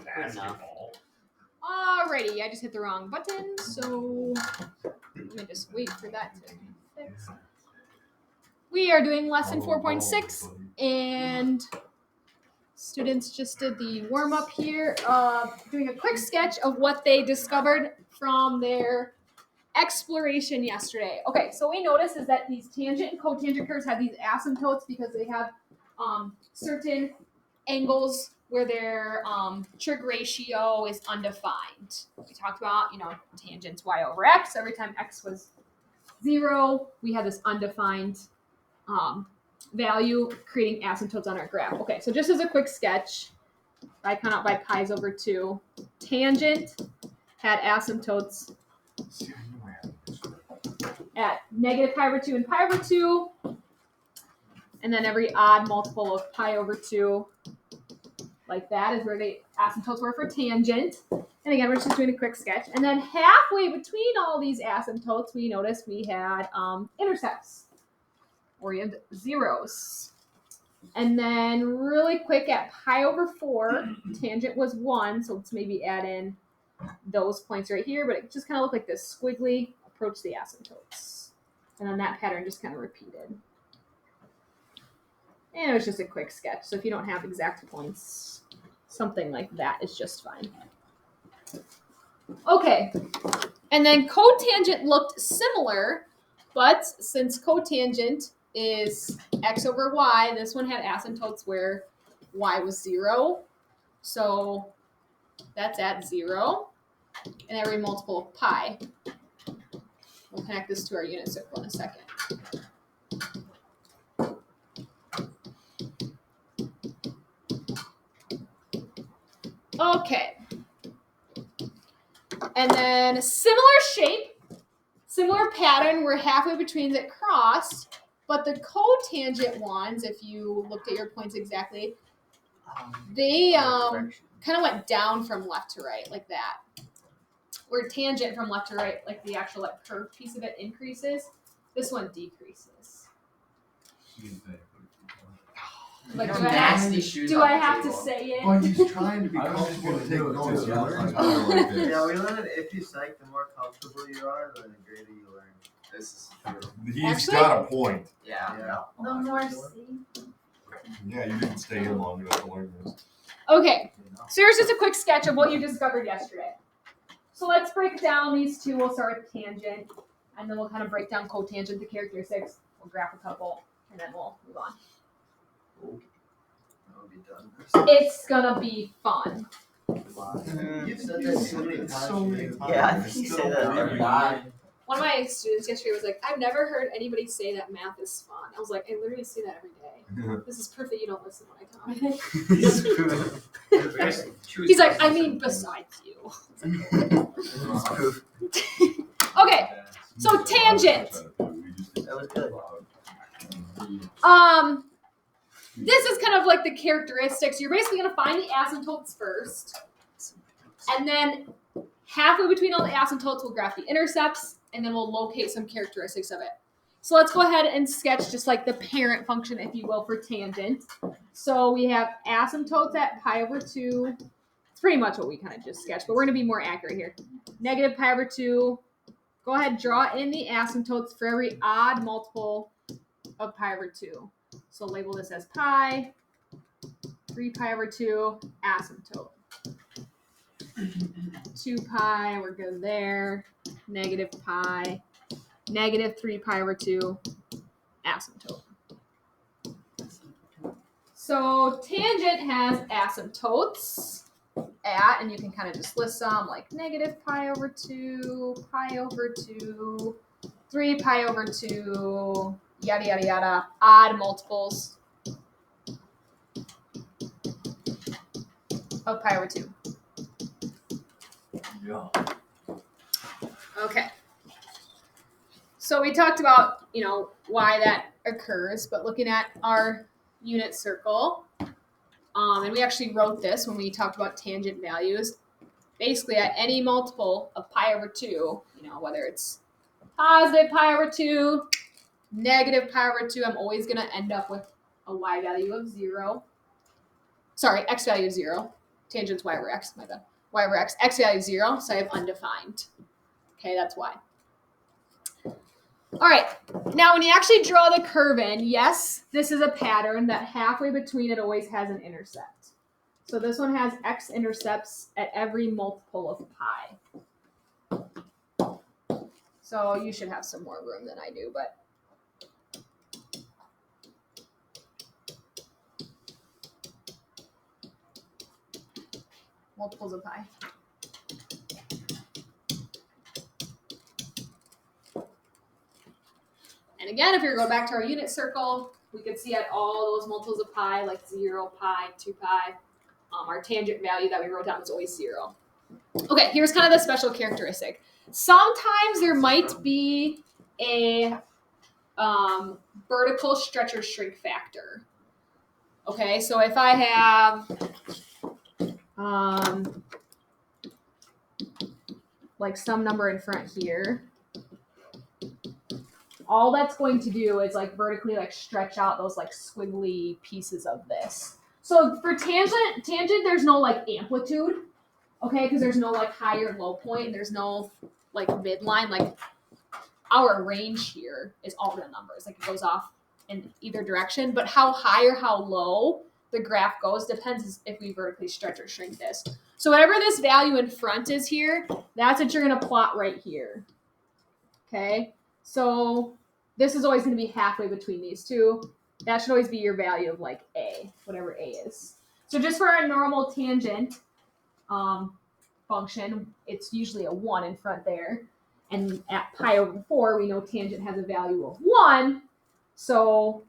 basketball. Alrighty, I just hit the wrong button, so let me just wait for that to fix. We are doing lesson 4.6, and students just did the warm-up here, doing a quick sketch of what they discovered from their exploration yesterday. Okay, so what we noticed is that these tangent and cotangent curves have these asymptotes because they have certain angles where their trig ratio is undefined. We talked about, tangents y over x. Every time x was 0, we had this undefined value creating asymptotes on our graph. Okay, so just as a quick sketch, if I count out by pi's over 2, tangent had asymptotes at negative pi over 2 and pi over 2, and then every odd multiple of pi over 2, like that, is where the asymptotes were for tangent. And again, we're just doing a quick sketch. And then halfway between all these asymptotes, we noticed we had intercepts, or we had zeros. And then really quick at pi over 4, tangent was 1, so let's maybe add in those points right here, but it just kind of looked like this squiggly approach the asymptotes. And then that pattern just kind of repeated. And it was just a quick sketch, so if you don't have exact points, something like that is just fine. Okay, and then cotangent looked similar, but since cotangent is x over y, this one had asymptotes where y was 0, so that's at 0, and every multiple of pi. We'll connect this to our unit circle in a second. Okay. And then similar shape, similar pattern. We're halfway between that crossed, but the cotangent ones, if you looked at your points exactly, they kind of went down from left to right like that. Where tangent from left to right, like the actual curved piece of it increases, this one decreases. Like, do I have to say it? Well, he's trying to be comfortable to take notes. Yeah, we learned if you psych, the more comfortable you are, the greater you learn. This is true. He's got a point. Yeah. The more C. Yeah, you didn't stay in long enough to learn this. Okay, so here's just a quick sketch of what you discovered yesterday. So let's break down these two. We'll start with tangent, and then we'll kind of break down cotangent, the characteristics. We'll graph a couple, and then we'll move on. It's gonna be fun. You've said that so many times. Yeah, I think you say that every time. One of my students yesterday was like, I've never heard anybody say that math is fun. I was like, I literally say that every day. This is proof that you don't listen when I talk. He's like, I mean, besides you. Okay, so tangent. That was good. This is kind of like the characteristics. You're basically going to find the asymptotes first. And then halfway between all the asymptotes, we'll graph the intercepts, and then we'll locate some characteristics of it. So let's go ahead and sketch just like the parent function, if you will, for tangent. So we have asymptotes at pi over 2. It's pretty much what we kind of just sketched, but we're going to be more accurate here. Negative pi over 2. Go ahead, draw in the asymptotes for every odd multiple of pi over 2. So label this as pi, 3 pi over 2, asymptote. 2 pi, we're good there. Negative pi, negative 3 pi over 2, asymptote. So tangent has asymptotes at, and you can kind of just list some, like negative pi over 2, pi over 2, 3 pi over 2, yada, yada, yada, odd multiples of pi over 2. Yeah. Okay. So we talked about, why that occurs, but looking at our unit circle, and we actually wrote this when we talked about tangent values. Basically, at any multiple of pi over 2, whether it's positive pi over 2, negative pi over 2, I'm always going to end up with a y value of 0. Sorry, x value of 0. Tangent's y over x, my bad. Y over x. X value is 0, so I have undefined. Okay, that's why. All right, now when you actually draw the curve in, yes, this is a pattern that halfway between it always has an intercept. So this one has x-intercepts at every multiple of pi. So you should have some more room than I do, but multiples of pi. And again, if you're going back to our unit circle, we could see at all those multiples of pi, like 0, pi, 2 pi, our tangent value that we wrote down was always 0. Okay, here's kind of the special characteristic. Sometimes there might be a vertical stretch or shrink factor. Okay, so if I have like some number in front here, all that's going to do is like vertically like stretch out those like squiggly pieces of this. So for tangent, there's no like amplitude, okay, because there's no like high or low point. There's no like midline. Like our range here is all real numbers. Like it goes off in either direction. But how high or how low the graph goes depends if we vertically stretch or shrink this. So whatever this value in front is here, that's what you're going to plot right here. Okay, so this is always going to be halfway between these two. That should always be your value of like a, whatever a is. So just for our normal tangent function, it's usually a 1 in front there. And at pi over 4, we know tangent has a value of 1. So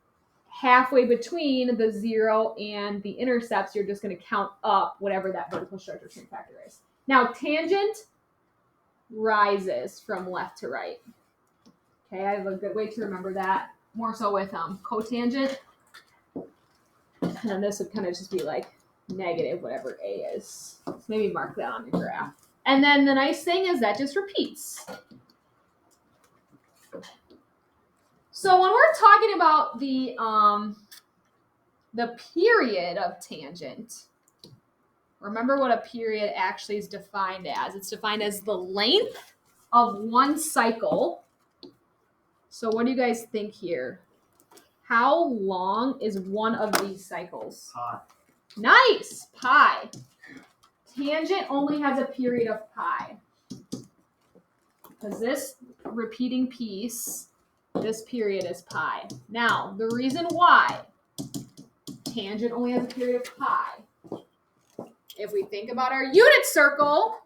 halfway between the 0 and the intercepts, you're just going to count up whatever that vertical stretch or shrink factor is. Now, tangent rises from left to right. Okay, I have a good way to remember that. More so with cotangent. And then this would kind of just be like negative whatever a is. So maybe mark that on your graph. And then the nice thing is that just repeats. So when we're talking about the period of tangent, remember what a period actually is defined as. It's defined as the length of one cycle. So what do you guys think here? How long is one of these cycles? Pi. Nice, pi. Tangent only has a period of pi. Because this repeating piece, this period is pi. Now, the reason why tangent only has a period of pi, if we think about our unit circle,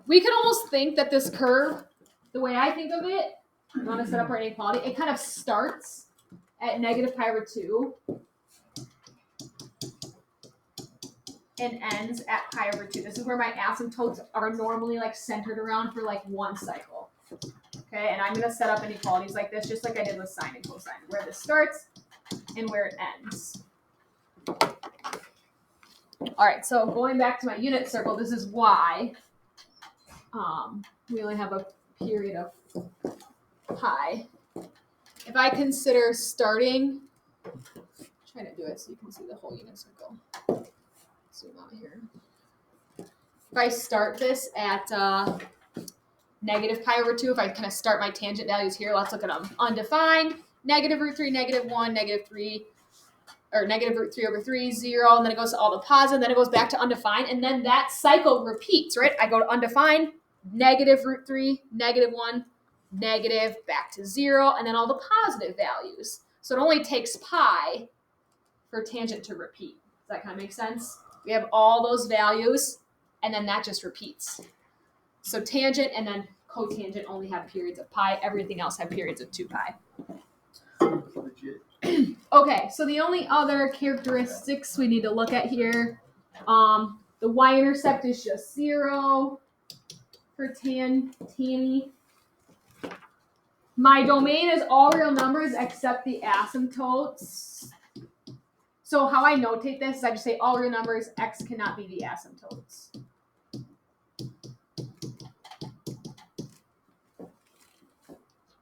we could almost think that this curve, the way I think of it, I want to set up our inequality, it kind of starts at negative pi over 2 and ends at pi over 2. This is where my asymptotes are normally like centered around for like one cycle. Okay, and I'm going to set up inequalities like this, just like I did with sine and cosine, where this starts and where it ends. All right, so going back to my unit circle, this is why we only have a period of pi. If I consider starting, I'm trying to do it so you can see the whole unit circle. Zoom out here. If I start this at negative pi over 2, if I kind of start my tangent values here, let's look at them. Undefined, negative root 3, negative 1, negative 3, or negative root 3 over 3, 0, and then it goes to all the positive, then it goes back to undefined, and then that cycle repeats, right? I go to undefined, negative root 3, negative 1, negative, back to 0, and then all the positive values. So it only takes pi for tangent to repeat. Does that kind of make sense? We have all those values, and then that just repeats. So tangent and then cotangent only have periods of pi. Everything else have periods of 2 pi. Legit. Okay, so the only other characteristics we need to look at here, the y-intercept is just 0 for tanny. My domain is all real numbers except the asymptotes. So how I notate this is I just say all real numbers, x cannot be the asymptotes.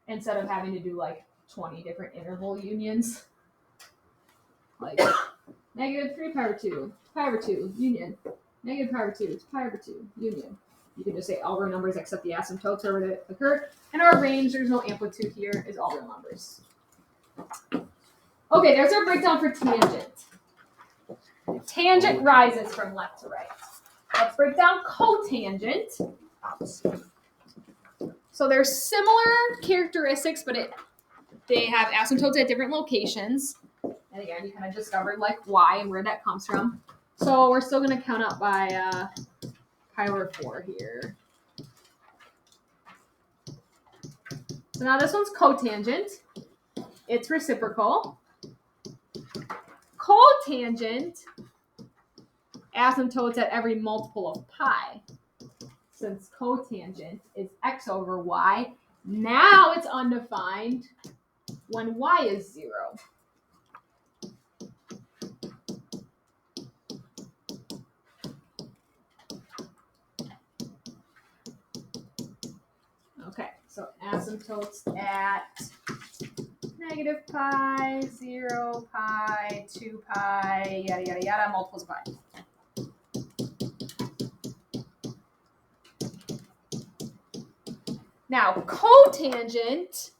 Instead of having to do like 20 different interval unions. Like Negative 3 pi over 2, pi over 2, union. Negative pi over 2, pi over 2, union. You can just say all real numbers except the asymptotes where they occur. And our range, there's no amplitude here, is all real numbers. Okay, there's our breakdown for tangent. Tangent rises from left to right. Let's break down cotangent. So they're similar characteristics, but they have asymptotes at different locations. And again, you kind of discovered like why and where that comes from. So we're still going to count up by pi over 4 here. So now this one's cotangent. It's reciprocal. Cotangent asymptotes at every multiple of pi. Since cotangent is x over y, now it's undefined when y is 0. Okay, so asymptotes at negative pi, 0 pi, 2 pi, yada, yada, yada, multiples of pi. Now, cotangent,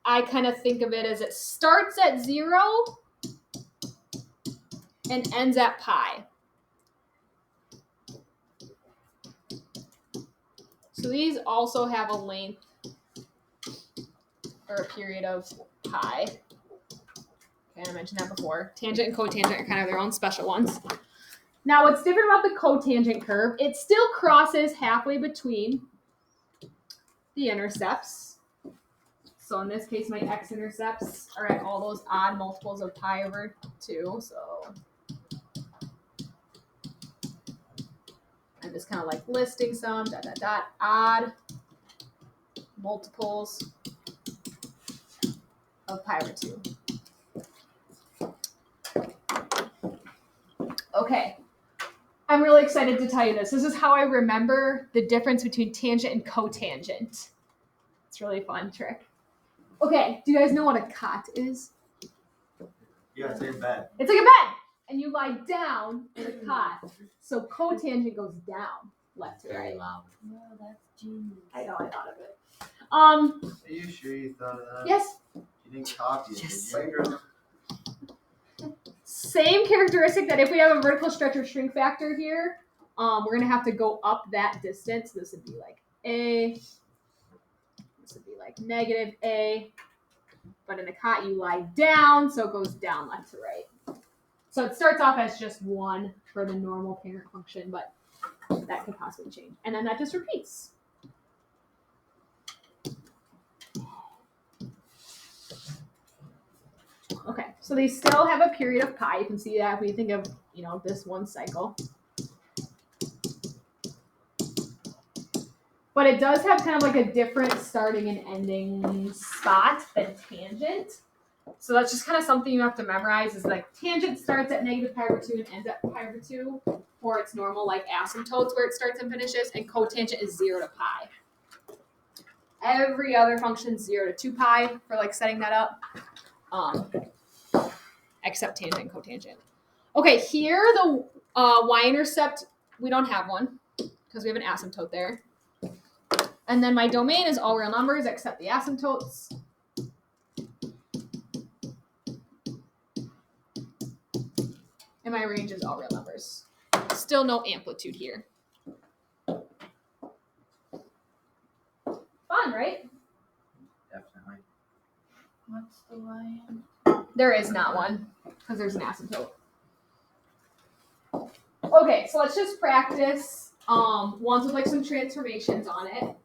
I kind of think of it as it starts at 0 and ends at pi. So these also have a length or a period of pi. Okay, I mentioned that before. Tangent and cotangent are kind of their own special ones. Now, what's different about the cotangent curve, it still crosses halfway between the intercepts. So in this case, my x-intercepts are at all those odd multiples of pi over 2. So I'm just kind of like listing some, odd multiples of pi over 2. Okay. I'm really excited to tell you this. This is how I remember the difference between tangent and cotangent. It's really a fun trick. Okay, do you guys know what a cot is? Yeah, it's like a bed. It's like a bed, and you lie down in a cot. So cotangent goes down, left to right. loud. No, that's genius. I know, I thought of it. Are you sure you thought of that? Yes. You didn't copy it, Yes. did you? Same characteristic that if we have a vertical stretch or shrink factor here, we're gonna have to go up that distance. This would be like a. This would be like negative a. But in a cot, you lie down, so it goes down left to right. So it starts off as just 1 for the normal parent function, but that could possibly change. And then that just repeats. Okay, so they still have a period of pi. You can see that if we think of, this one cycle. But it does have kind of like a different starting and ending spot than tangent. So that's just kind of something you have to memorize is like tangent starts at negative pi over 2 and ends at pi over 2 for its normal like asymptotes where it starts and finishes, and cotangent is 0 to pi. Every other function is 0 to 2 pi for like setting that up, except tangent and cotangent. Okay, here the y-intercept, we don't have one because we have an asymptote there. And then my domain is all real numbers except the asymptotes. And my range is all real numbers. Still no amplitude here. Fun, right? Definitely. What's the y? There is not one because there's an asymptote. Okay, so let's just practice ones with like some transformations on it.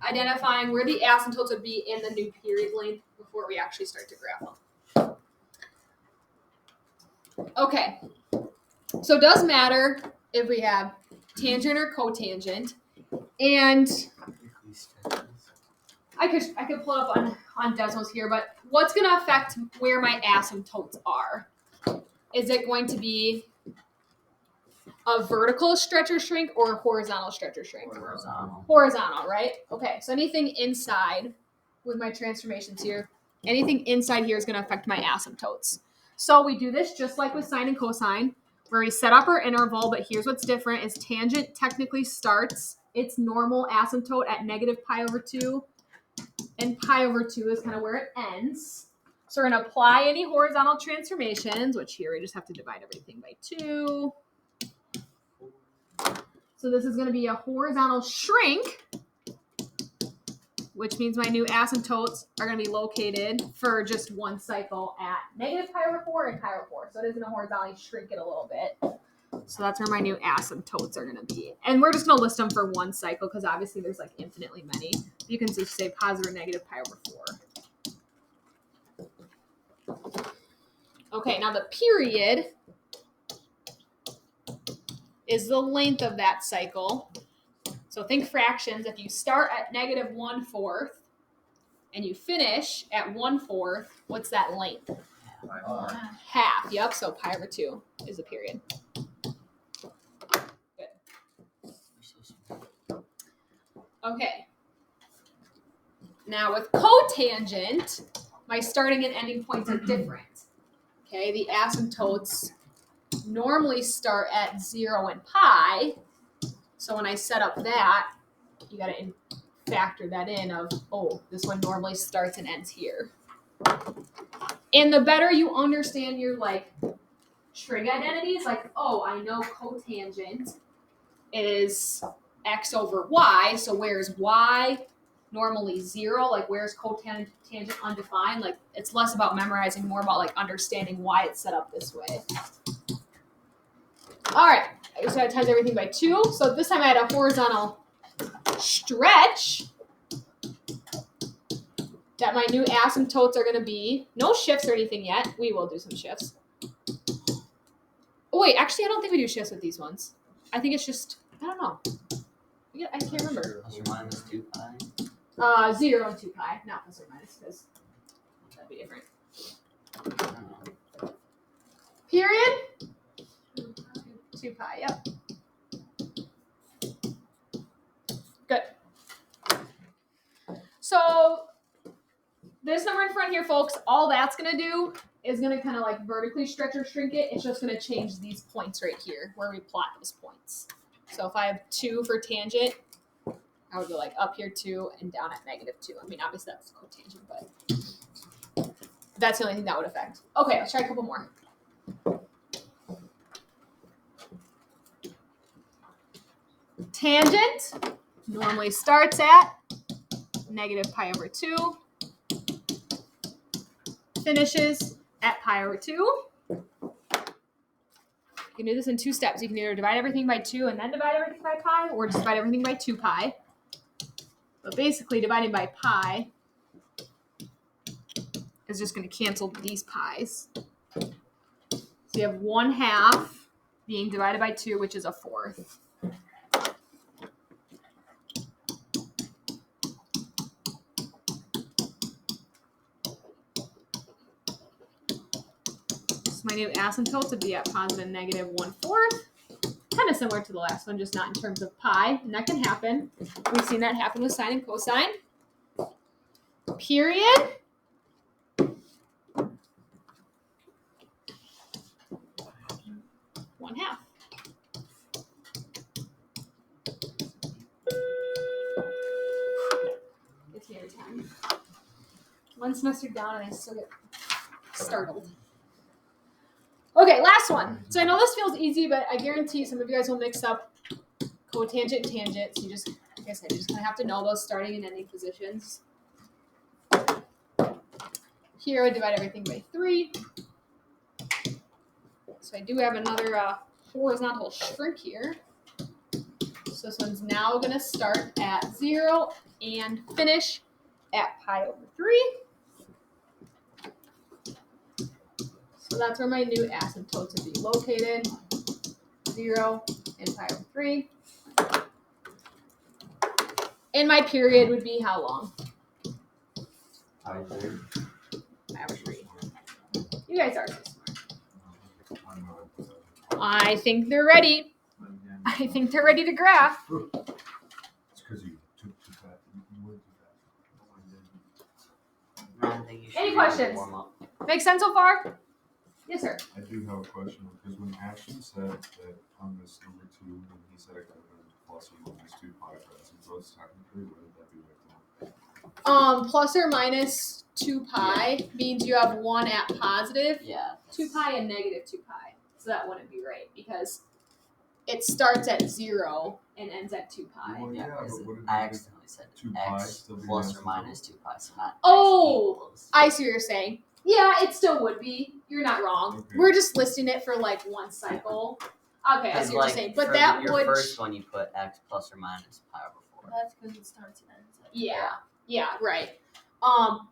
Identifying where the asymptotes would be in the new period length before we actually start to graph them. Okay, so it does matter if we have tangent or cotangent, and I could pull up on Desmos here, but what's going to affect where my asymptotes are? Is it going to be a vertical stretch or shrink or a horizontal stretch or shrink? Horizontal, right? Okay, so anything inside with my transformations here, anything inside here is going to affect my asymptotes. So we do this just like with sine and cosine, where we set up our interval, but here's what's different is tangent technically starts its normal asymptote at negative pi over 2, and pi over 2 is kind of where it ends. So we're going to apply any horizontal transformations, which here we just have to divide everything by 2. So this is going to be a horizontal shrink, which means my new asymptotes are going to be located for just one cycle at negative pi over 4 and pi over 4. So it is going to horizontally shrink it a little bit. So that's where my new asymptotes are going to be. And we're just going to list them for one cycle because obviously there's like infinitely many. You can just say positive or negative pi over 4. Okay, now the period is the length of that cycle. So think fractions. If you start at negative 1/4 and you finish at 1/4, what's that length? Half. Yep. So pi over 2 is the period. Good. Okay. Now with cotangent, my starting and ending points are different. Okay, the asymptotes normally start at 0 and pi. So when I set up that, you got to factor that in of, oh, this one normally starts and ends here. And the better you understand your like trig identities, like, oh, I know cotangent is x over y, so where's y normally 0? Like, where's cotangent undefined? Like, it's less about memorizing, more about like understanding why it's set up this way. All right, so I times everything by 2. So this time I had a horizontal stretch that my new asymptotes are going to be. No shifts or anything yet. We will do some shifts. Oh, wait, actually, I don't think we do shifts with these ones. I think it's just, I don't know. Yeah, I can't remember. Plus or minus 2 pi? 0 and 2 pi, not plus or minus, because that'd be different. Period? 2 pi, yep. Good. So this number in front here, folks, all that's going to do is going to kind of like vertically stretch or shrink it. It's just going to change these points right here where we plot those points. So if I have 2 for tangent, I would go like up here 2 and down at negative 2. I mean, obviously that's cotangent, but that's the only thing that would affect. Okay, let's try a couple more. Tangent normally starts at negative pi over 2, finishes at pi over 2. You can do this in 2 steps. You can either divide everything by 2 and then divide everything by pi, or just divide everything by 2 pi. But basically, dividing by pi is just going to cancel these pi's. So you have 1/2 being divided by 2, which is 1/4. So my new asymptotes would be at positive negative 1/4. Kind of similar to the last one, just not in terms of pi. And that can happen. We've seen that happen with sine and cosine. Period. One half. It's me every time. One semester down and I still get startled. Okay, last one. So I know this feels easy, but I guarantee some of you guys will mix up cotangent and tangent. So you just, like I said, you're just gonna have to know those starting and ending positions. Here I would divide everything by 3. So I do have another horizontal shrink here. So this one's now going to start at 0 and finish at pi over 3. So that's where my new asymptotes would be located. 0 and pi over 3. And my period would be how long? Pi 3. Pi over 3. You guys are so smart. I think they're ready. I think they're ready to graph. It's because you took too fast. You went too fast. I think you should Any do questions? warm up. Make sense so far? Yes, sir. I do have a question because when Ashton said that on this number 2, when he said it could have been plus or minus 2 pi for asymptotes, technically, what did that be like now? Plus or minus 2 pi means you have one at positive Yeah. 2 pi and negative 2 pi. So that wouldn't be right because it starts at 0 and ends at 2 pi. Well, Yeah, yeah, because but what if I you did accidentally said 2 pi x still be plus an or minus 2 pi, so not Oh, x equals. I see what you're saying. Yeah, it still would be. You're not wrong. Okay. We're just listing it for like one cycle. Okay, I see what you're saying. But for that your would. first one, you put x plus or minus pi over 4. That's because it starts and ends. Yeah, right.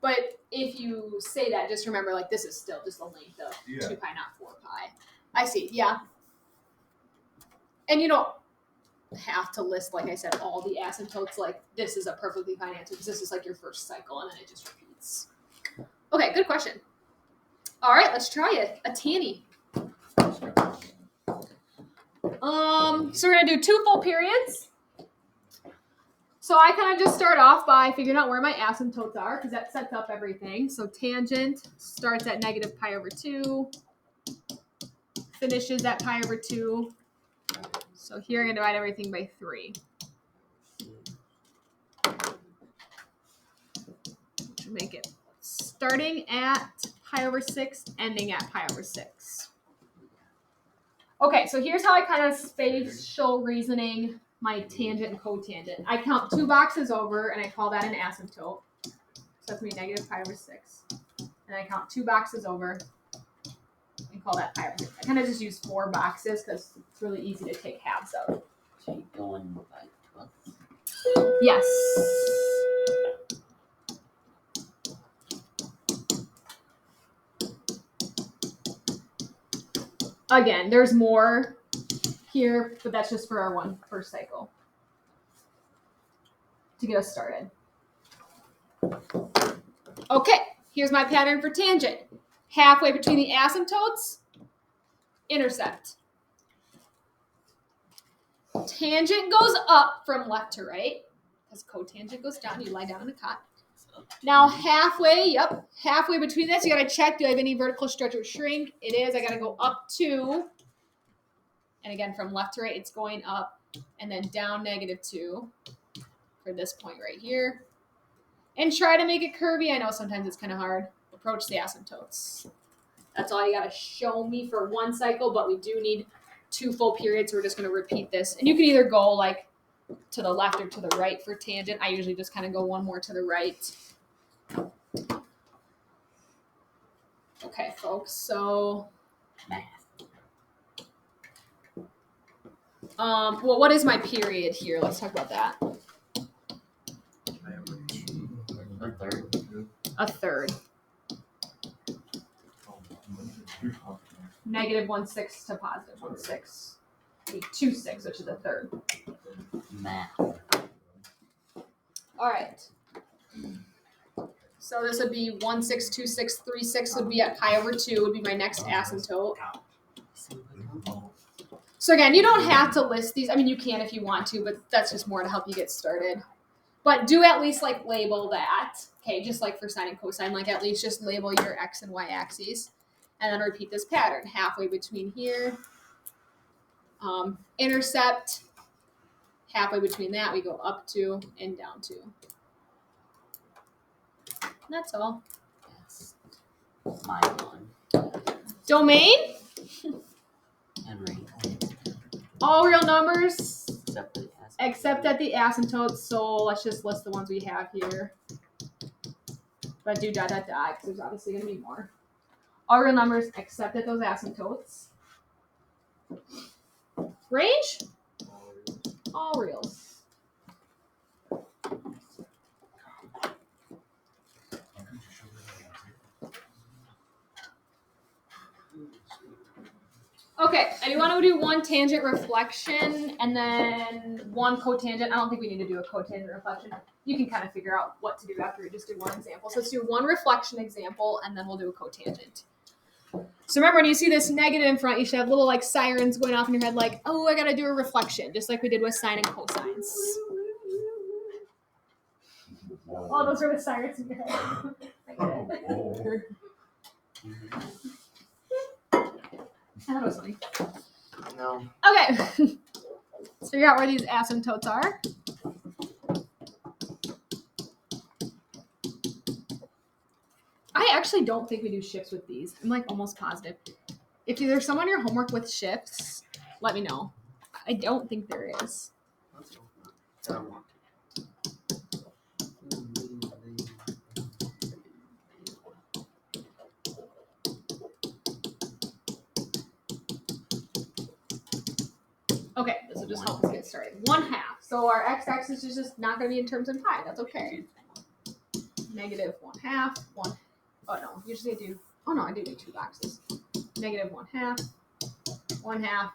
But if you say that, just remember, like, this is still just the length of 2 pi, not 4 pi. I see, yeah. And you don't have to list, like I said, all the asymptotes. Like, this is a perfectly fine answer because this is like your first cycle and then it just repeats. Okay, good question. All right, let's try it. A tanny. So we're gonna do 2 full periods. So I kind of just start off by figuring out where my asymptotes are because that sets up everything. So tangent starts at negative pi over 2, finishes at pi over 2. So here I'm gonna divide everything by 3. Which will make it starting at pi over 6, ending at pi over 6. Okay, so here's how I kind of spatial reasoning my tangent and cotangent. I count 2 boxes over, and I call that an asymptote. So that's me negative pi over 6. And I count 2 boxes over and call that pi over 6. I kind of just use 4 boxes because it's really easy to take halves of. So you going by 12? Yes. Again, there's more here, but that's just for our first cycle to get us started. Okay, here's my pattern for tangent. Halfway between the asymptotes, intercept. Tangent goes up from left to right, because cotangent goes down. You lie down in a cot. Now halfway between this, you gotta check, do I have any vertical stretch or shrink? It is. I gotta go up 2. And again, from left to right, it's going up and then down negative 2 for this point right here. And try to make it curvy. I know sometimes it's kind of hard. Approach the asymptotes. That's all you got to show me for one cycle, but we do need 2 full periods. So we're just going to repeat this. And you can either go like to the left or to the right for tangent. I usually just kind of go one more to the right. Okay, folks. So Math. well, what is my period here? Let's talk about that. A third. A third. Negative 1/6 to positive 1/6. 2/6, which is a third. Math. All right. So this would be 1/6, 2/6, 3/6 would be at pi over 2 would be my next asymptote. So again, you don't have to list these. I mean, you can if you want to, but that's just more to help you get started. But do at least like label that. Okay, just like for sine and cosine, like at least just label your x and y axes. And then repeat this pattern. Halfway between here. Intercept. Halfway between that, we go up 2 and down 2. And that's all. Yes. My one. Domain. And ring. All real numbers Except except for the asymptote. at the asymptotes. So let's just list the ones we have here. But do ... because there's obviously going to be more. All real numbers except at those asymptotes. Range? All reals. Okay, I do want to do one tangent reflection and then one cotangent. I don't think we need to do a cotangent reflection. You can kind of figure out what to do after we just do one example. So let's do one reflection example and then we'll do a cotangent. So remember, when you see this negative in front, you should have little like sirens going off in your head like, oh, I got to do a reflection, just like we did with sine and cosines. Oh, those are the sirens in your head. I get it. I thought it was funny. No. Okay. Let's figure out where these asymptotes are. I actually don't think we do shifts with these. I'm like almost positive. If there's someone in your homework with shifts, let me know. I don't think there is. Let's go. I don't want Okay, this will just help us get started. 1/2. So our x-axis is just not going to be in terms of pi. That's okay. Negative 1/2. Oh no, usually I do. Oh no, I do 2 boxes. Negative 1/2. 1/2.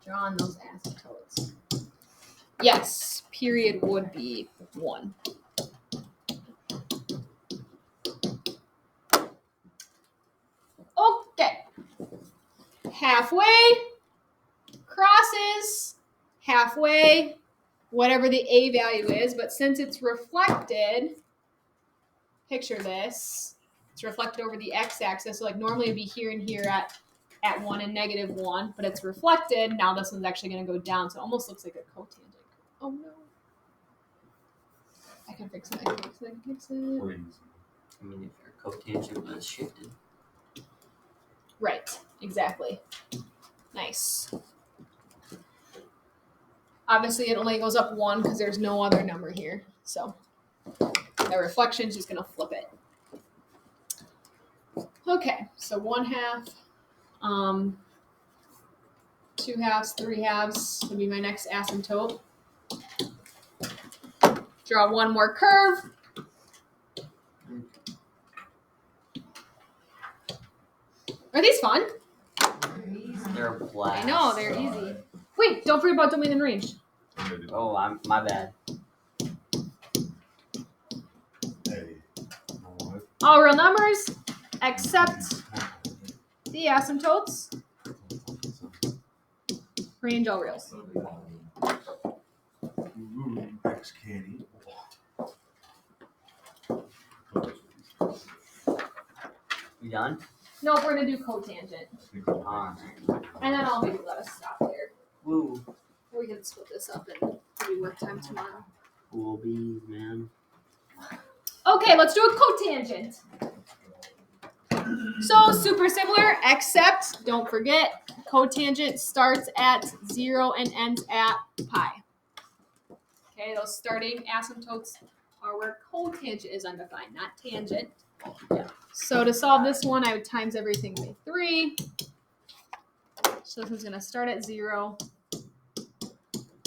Draw on those asymptotes. Yes, period would be 1. Okay. Halfway, crosses, halfway, whatever the A value is, but since it's reflected, picture this, it's reflected over the x-axis, so like normally it'd be here and here at 1 and negative 1, but it's reflected, now this one's actually going to go down, so it almost looks like a cotangent. Oh no. I can fix it, I can fix it, I can fix it. Crazy. I mean, if your cotangent was shifted. Right, exactly. Nice. Obviously, it only goes up 1 because there's no other number here. So the reflection is just going to flip it. Okay, so 1/2, 2 halves, 3 halves would be my next asymptote. Draw one more curve. Are these fun? They're a blast. I know, they're easy. Wait, don't forget about domain and range. Oh, my bad. Hey, you know what? All real numbers, except the asymptotes. Range all reals. Ooh, X candy. You done? No, we're gonna do cotangent, Alright. and then I'll maybe let us stop there. Woo. Or we can split this up and maybe work time tomorrow. Cool beans, man. Okay, let's do a cotangent. So super similar, except don't forget, cotangent starts at 0 and ends at pi. Okay, those starting asymptotes are where cotangent is undefined, not tangent. So to solve this one, I would times everything by 3. So this is going to start at 0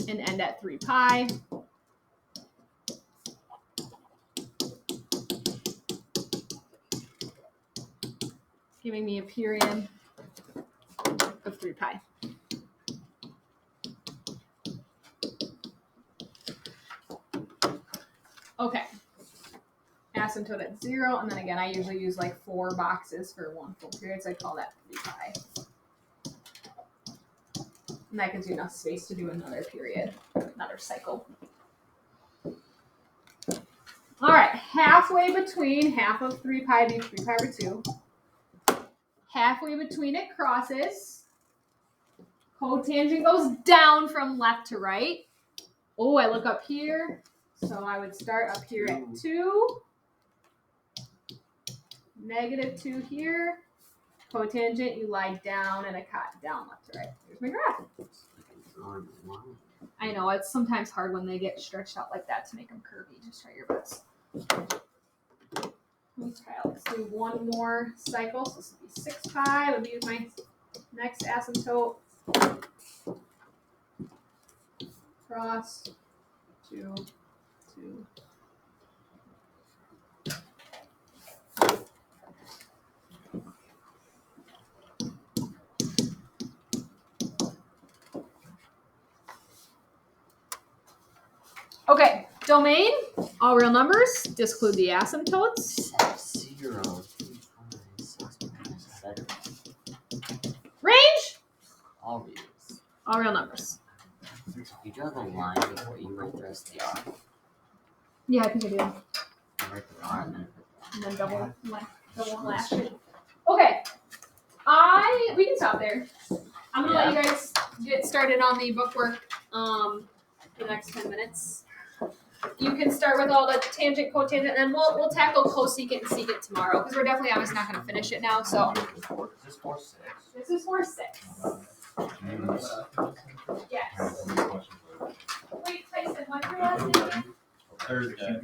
and end at 3 pi. Giving me a period of 3 pi. Okay. Asymptote at 0, and then again, I usually use like 4 boxes for one full period, so I call that 3 pi. And that gives you enough space to do another period, another cycle. All right, halfway between half of 3 pi be 3 pi over 2. Halfway between it crosses. Cotangent goes down from left to right. Oh, I look up here. So I would start up here at 2. Negative 2 here. Cotangent, you lie down and I cut down left to right. Here's my graph. I know, it's sometimes hard when they get stretched out like that to make them curvy. Just try your best. Let's try out. Let's do one more cycle. So this would be 6 pi. Would be my next asymptote. Cross. 2, 2. Okay, domain, all real numbers, disclude the asymptotes. 0, 3, 5, 6, 7. Range, All reals. all real numbers. You draw the line before you write the rest of the R. Yeah, I think I do. You write the R and then And then double lash it. Okay, We can stop there. I'm gonna let you guys get started on the bookwork for the next 10 minutes. You can start with all the tangent, cotangent, and then we'll tackle cosecant and secant tomorrow because we're definitely obviously not gonna finish it now. So Is this 4-6? this is 4-6. Yes. Wait, Tyson, what's your last name? Thursday.